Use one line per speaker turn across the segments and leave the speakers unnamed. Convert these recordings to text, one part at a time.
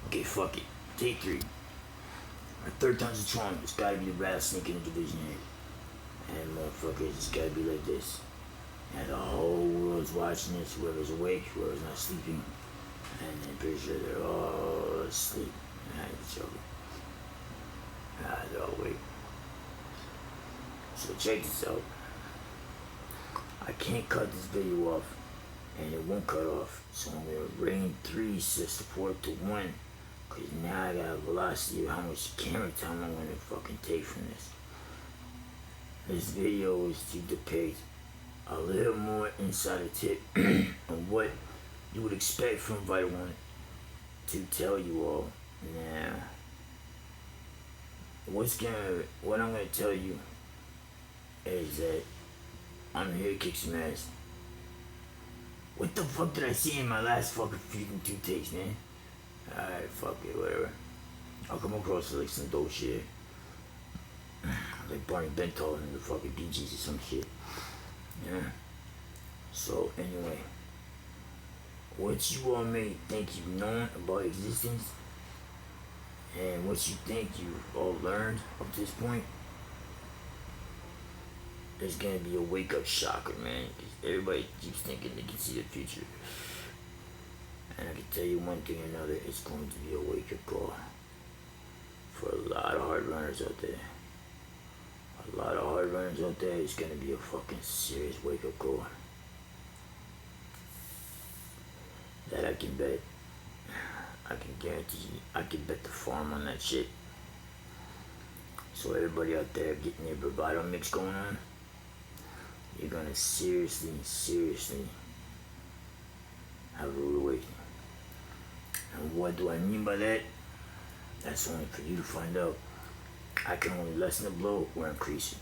Okay, fuck it. Take 3. My third time's a charm. It's gotta be the rattlesnake in the division here. And motherfuckers, it's gotta be like this. And the whole world's watching this, whoever's awake, whoever's not sleeping. And I'm pretty sure they're all asleep. Nah, it's joking. Nah, they're all awake. So check this out. I can't cut this video off, and it won't cut off. So I'm gonna bring 3 sister 4 to 1. Cause now I got a velocity of how much camera time I'm gonna fucking take from this. This video is to depict a little more insider tip on what you would expect from Vital One to tell you all. Now, what I'm gonna tell you is that I'm here to kick some ass. What the fuck did I see in my last fucking 2 takes, man? Alright, fuck it, whatever. I'll come across like some dope shit. Like Barney Bentall in the fucking Bee Gees or some shit. Yeah. So, anyway. What you all may think you've known about existence and what you think you've all learned up to this point, there's gonna be a wake-up shocker, man. Cause everybody keeps thinking they can see the future. And I can tell you one thing or another, it's going to be a wake-up call for a lot of hard runners out there. A lot of hard runners out there, it's gonna be a fucking serious wake-up call. That I can bet. I can guarantee you, I can bet the farm on that shit. So everybody out there getting their bravado mix going on, you're gonna seriously have a rude awakening. And what do I mean by that? That's only for you to find out. I can only lessen the blow or increase it.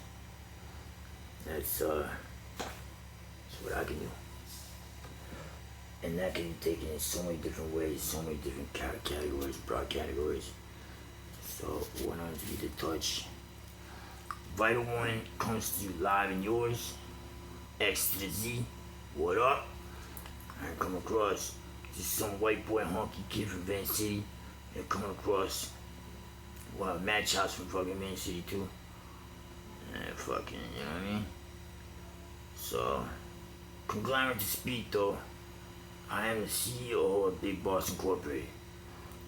That's what I can do. And that can be taken in so many different ways, so many different categories, broad categories. So what I want you to touch. Vital One comes to you live and yours. X to the Z. What up? I come across just some white boy honky kid from Van City. And coming across Match House from fucking Van City too. And fucking, you know what I mean? So, conglomerate to speak though. I am the CEO of Big Boss Incorporated.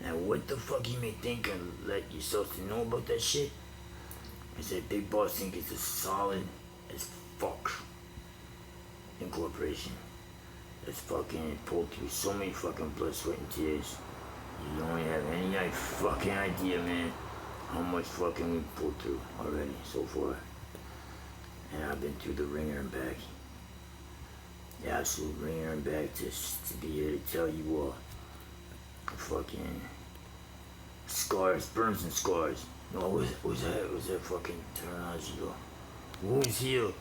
Now what the fuck you may think and let yourself to know about that shit is that Big Boss Inc. is a solid as fuck incorporation. That's fucking pulled through so many fucking blood, sweat, and tears. You don't have any fucking idea, man, how much fucking we pulled through already so far. And I've been through the ringer and back. The absolute ringer and back to be here to tell you all. Fucking scars, burns and scars. No, what's that fucking terminology though? Wounds heal,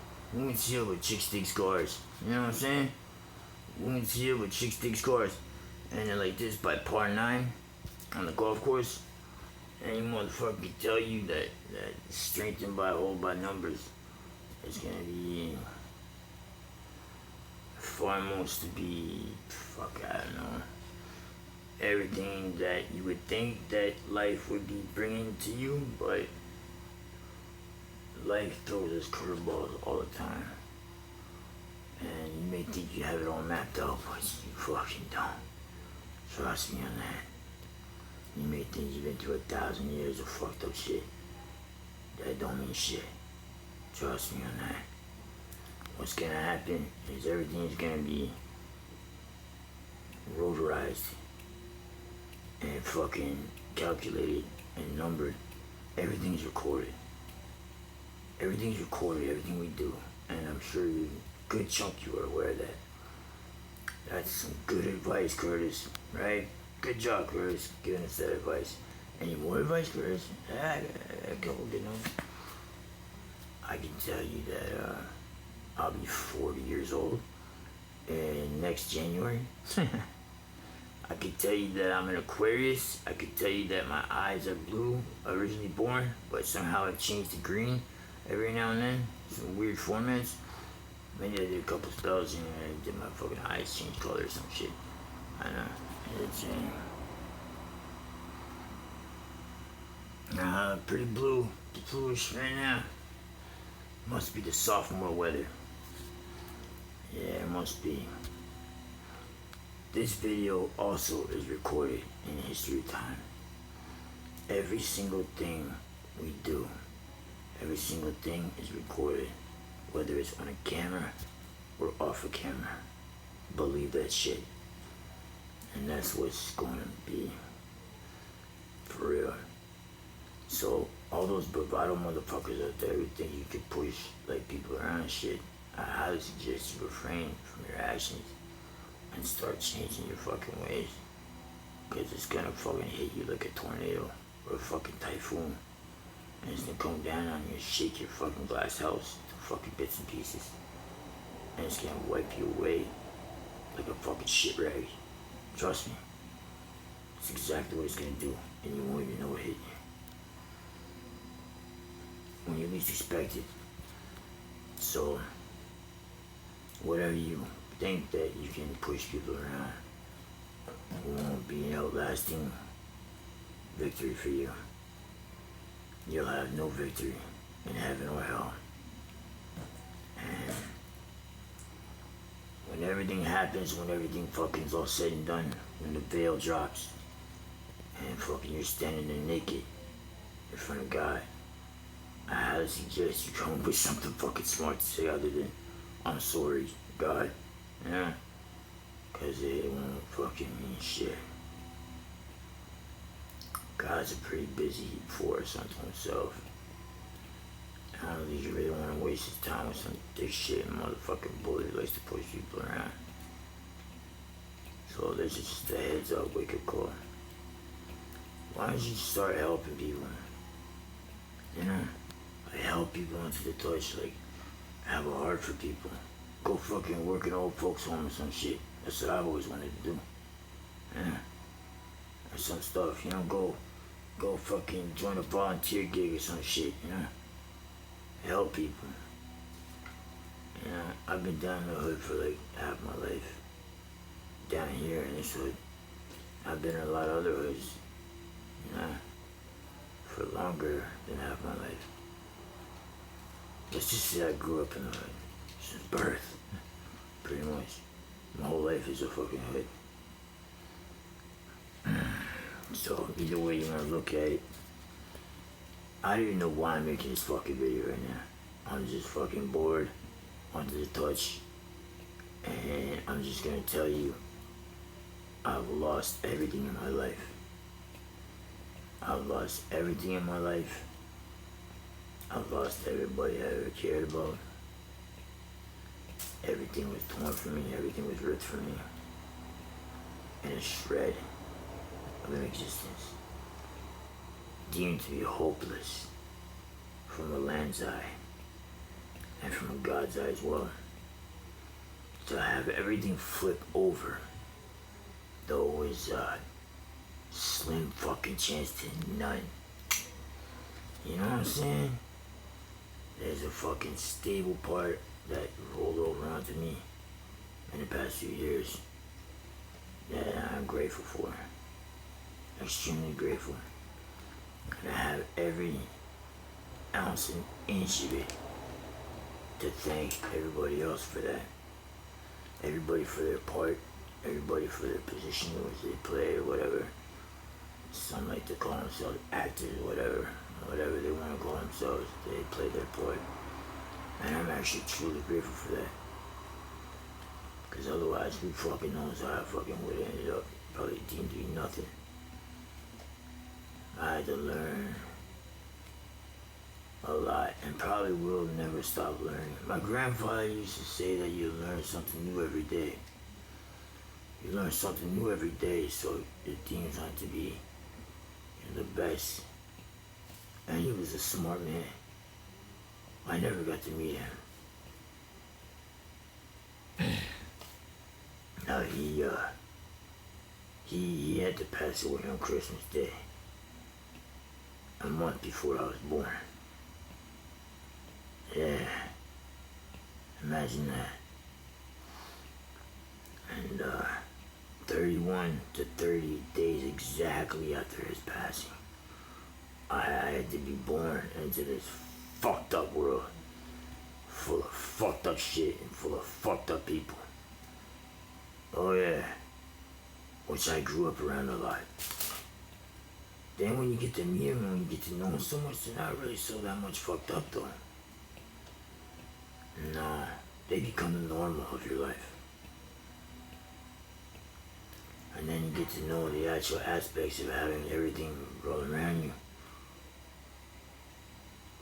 but chicks dig scars. You know what I'm saying? Wounds heal, but chicks dig scars. And then like this by par 9 on the golf course. Any motherfucker can tell you that strengthened by whole by numbers is gonna be foremost to be, I don't know, everything that you would think that life would be bringing to you, but life throws us curveballs all the time. And you may think you have it all mapped out, but you fucking don't. Trust me on that. You may think you've been through 1,000 years of fucked up shit. That don't mean shit. Trust me on that. What's gonna happen is everything's gonna be rotorized and fucking calculated and numbered. Everything's recorded. Everything's recorded, everything we do. And I'm sure you, good chunk you are aware of that. That's some good advice, Curtis, right? Good job, Curtis, giving us that advice. Any more advice, Curtis? I couple good ones. I can tell you that I'll be 40 years old in next January. I could tell you that I'm an Aquarius. I could tell you that my eyes are blue, originally born, but somehow I've changed to green every now and then. Some weird formats. Maybe I did a couple spells and I did my fucking eyes change color or some shit. I know. It's Pretty bluish right now. Must be the sophomore weather. Yeah, it must be. This video also is recorded in history time. Every single thing we do, every single thing is recorded, whether it's on a camera or off a camera. Believe that shit. And that's what's going to be. For real. So, all those bravado motherfuckers out there who think you can push like people around and shit, I highly suggest you refrain from your actions and start changing your fucking ways. Because it's gonna fucking hit you like a tornado or a fucking typhoon. And it's gonna come down on you and shake your fucking glass house to fucking bits and pieces. And it's gonna wipe you away like a fucking shit rag. Trust me. It's exactly what it's gonna do. And you won't even know it hit you. When you least expect it. So, whatever you think that you can push people around, it won't be an outlasting victory for you. You'll have no victory in heaven or hell. And when everything happens, when everything fucking's all said and done, when the veil drops, and fucking you're standing there naked in front of God, I highly suggest you come up with something fucking smart to say other than, I'm sorry, God. Yeah? Cause it won't fucking mean shit. God's a pretty busy force unto himself. I don't think you really want to waste his time with some dick shit motherfucking bully who likes to push people around. So this is just a heads up wake up call. Why don't you start helping people? You know? Like help people into the touch, like have a heart for people. Go fucking work in old folks' home or some shit. That's what I've always wanted to do. Yeah. Or some stuff, you know, go fucking join a volunteer gig or some shit, you know? Help people. You know, I've been down in the hood for like half my life. Down here in this hood. I've been in a lot of other hoods, you know, for longer than half my life. Let's just say I grew up in the hood since birth, pretty much. My whole life is a fucking hood. So either way you wanna look at it, I don't even know why I'm making this fucking video right now. I'm just fucking bored, wanted to touch, and I'm just gonna tell you, I've lost everything in my life. I've lost everything in my life. I've lost everybody I ever cared about. Everything was torn from me, everything was ripped from me. In a shred of an existence. Deemed to be hopeless from a land's eye and from a God's eye as well. To have everything flip over, though is a slim fucking chance to none. You know what I'm saying? There's a fucking stable part that rolled over onto me in the past few years that I'm grateful for. Extremely grateful. And I have every ounce and inch of it to thank everybody else for that. Everybody for their part, everybody for their position, which they play or whatever. Some like to call themselves actors or whatever they want to call themselves. They play their part. And I'm actually truly grateful for that. Because otherwise, who fucking knows how I fucking would have ended up. Probably deemed to be nothing. I had to learn a lot and probably will never stop learning. My grandfather used to say that you learn something new every day. You learn something new every day, so it deems on to be the best. And he was a smart man. I never got to meet him. Now he had to pass away on Christmas Day, a month before I was born. Yeah, imagine that. And 31 to 30 days exactly after his passing, I had to be born into this fucked up world, full of fucked up shit and full of fucked up people. Oh yeah, which I grew up around a lot. Then when you get to meet them, when you get to know them so much, they're not really so that much fucked up though. Nah, they become the normal of your life. And then you get to know the actual aspects of having everything rolling around you.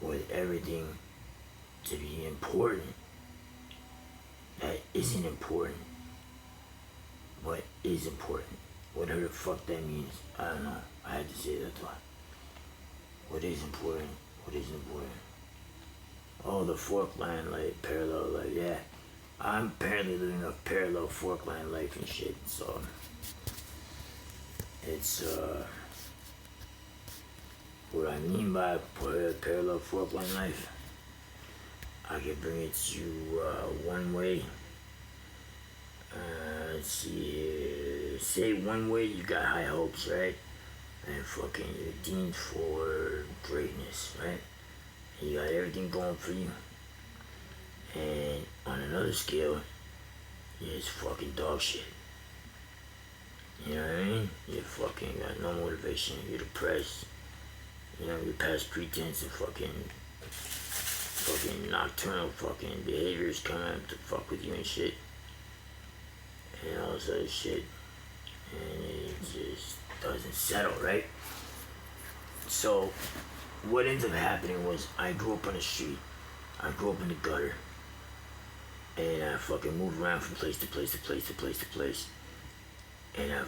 With everything to be important that isn't important, but is important. Whatever the fuck that means, I don't know. I had to say that thought. What is important? What isn't important? Oh, the fork line life, parallel life, yeah. I'm apparently living a parallel fork line life and shit, so it's what I mean by parallel fork line life. I can bring it to one way. Let's see here. Say one way you got high hopes, right? And fucking you're deemed for greatness, right? And you got everything going for you. And on another scale, you're just fucking dog shit. You know what I mean? You fucking got no motivation, you're depressed. You know, you're past pretense of fucking nocturnal fucking behaviors coming up to fuck with you and shit. And all this other shit. And it just doesn't settle, right? So, what ends up happening was I grew up on the street. I grew up in the gutter. And I fucking moved around from place to place to place to place to place. And I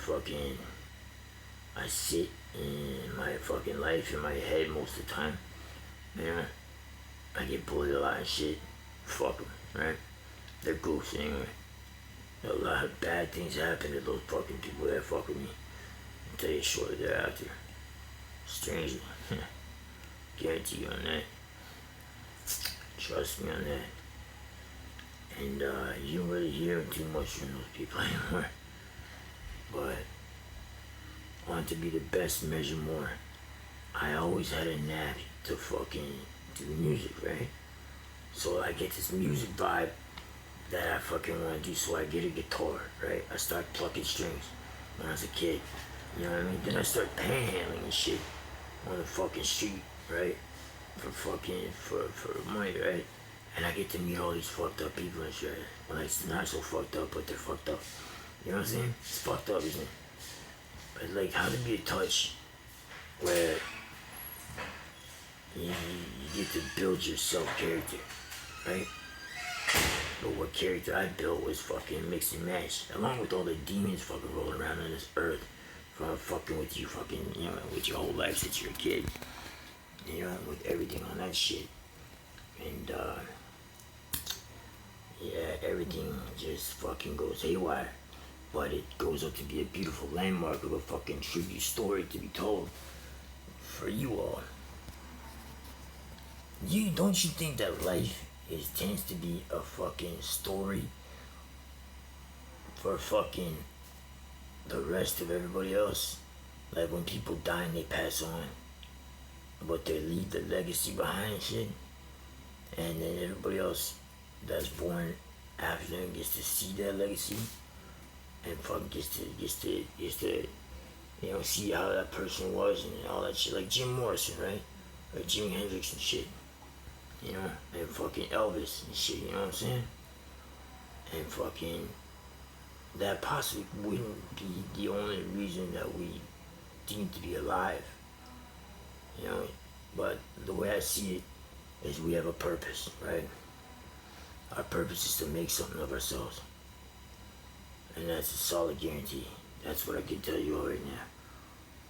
sit in my fucking life in my head most of the time. You know, I get bullied a lot and shit. Fuck them, right? They're ghosts anyway. A lot of bad things happen to those fucking people that fuck with me. I'll tell you shortly thereafter. Strangely. Guarantee you on that. Trust me on that. And you don't really hear too much from those people anymore. But I want to be the best, measure more. I always had a knack to fucking do music, right? So I get this music vibe that I fucking want to do, so I get a guitar, right? I start plucking strings when I was a kid, you know what I mean? Then I start panhandling and shit on the fucking street, right? For money, right? And I get to meet all these fucked up people and shit. Well, it's not so fucked up, but they're fucked up. You know what I'm saying? It's fucked up, isn't it? But like, how to be a touch where you get to build your self-character, right? But what character I built was fucking mix and match, along with all the demons fucking rolling around on this earth from fucking with you fucking, you know, with your whole life since you're a kid. You know, with everything on that shit. And, yeah, everything just fucking goes haywire. But it goes up to be a beautiful landmark of a fucking tribute story to be told for you all. Don't you think that life tends to be a fucking story for fucking the rest of everybody else? Like when people die and they pass on, but they leave the legacy behind and shit, and then everybody else that's born after them gets to see that legacy and fucking gets to you know, see how that person was and all that shit, like Jim Morrison, right? Or Jimi Hendrix and shit, you know, and fucking Elvis and shit, you know what I'm saying? And fucking that possibly wouldn't be the only reason that we deem to be alive, you know. But the way I see it is we have a purpose, right? Our purpose is to make something of ourselves. And that's a solid guarantee. That's what I can tell you all right now.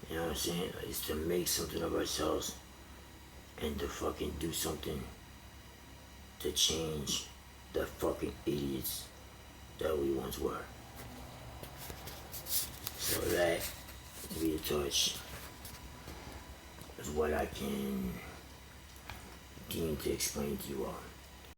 You know what I'm saying? It's to make something of ourselves and to fucking do something to change the fucking idiots that we once were. So that, to be a touch, is what I can deem to explain to you all.